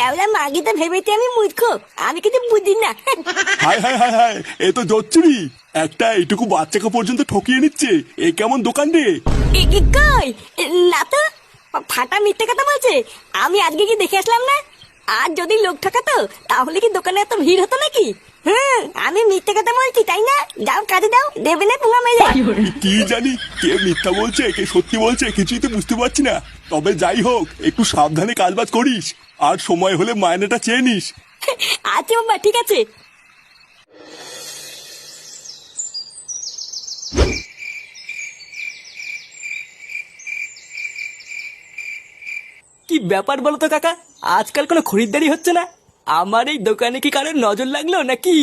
লেওলা মাগি তো ভেবেছি আমি মূর্খ, আমি কিছু বুঝি না। হাই হাই হাই হাই, এ তো জচ্চুরি। একটা এইটুকু বাচ্চাকে পর্যন্ত ঠকিয়ে নিচ্ছে, এ কেমন দোকান রে? কই না তো, ফাটা মিথ্যে কথা বলছে। আমি আজকে কি দেখে আসলাম না? আর যদি লোক ঠকাতো তাহলে কি দোকানে এত ভিড় হতো নাকি? আমি মিথ্যে কথা বলছি তাই না? যাও কাজে দাও, দেবে না পুঙ্গা মেরে। কি জানি কে মিথ্যা বলছে কে সত্যি বলছে, কিছুই তো বুঝতে পারছি না। তবে যাই হোক, একটু সাবধানে কাজবাজ করিস, আর সময় হলে মাইনেটা চেয়ে নিস। আচ্ছা বাবা, ঠিক আছে। কি ব্যাপার বলো তো কাকা, আজকাল কোনো খরিদ্দারি হচ্ছে না। আমার এই দোকানে কি কারোর নজর লাগলো নাকি?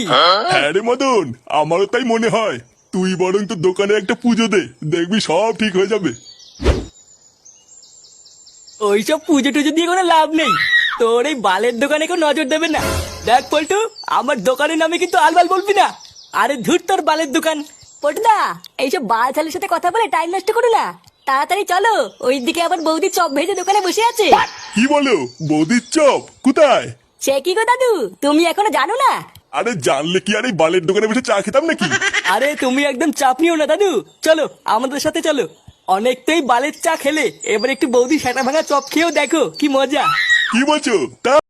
হ্যাঁ রে মদন, আমারও তাই মনে হয়। তুই বরং তোর দোকানে একটা পুজো দে, দেখবি সব ঠিক হয়ে যাবে। ওইসব পুজো টুজো দিয়ে কোনো লাভ নেই। তোর এই বালের দোকানে কেউ নজর দেবে না। দেখ পল্টু, আমার দোকানের নামে কিন্তু আলবাল বলবি না। আরে ধুর তোর বালের দোকান। পটুদা, এইসব বাল ছালের সাথে কথা বলে টাইম নষ্ট করো না। তাড়াতাড়ি চলো, ওইদিকে আবার বৌদি চপ ভেজে দোকানে বসে আছে। কি বলো, বৌদির চপ কোথায়? সে কি গো দাদু, তুমি এখনো জানো না? আরে জানলে কি আর এই বালের দোকানে বসে চা খেতাম নাকি? আরে তুমি একদম চাপ নিও না দাদু, চলো আমাদের সাথে চলো। অনেকটাই বালের চা খেলে, এবার একটু বৌদি সেটা ভাঙা চপ খেয়েও দেখো কি মজা। কি বলছো তা?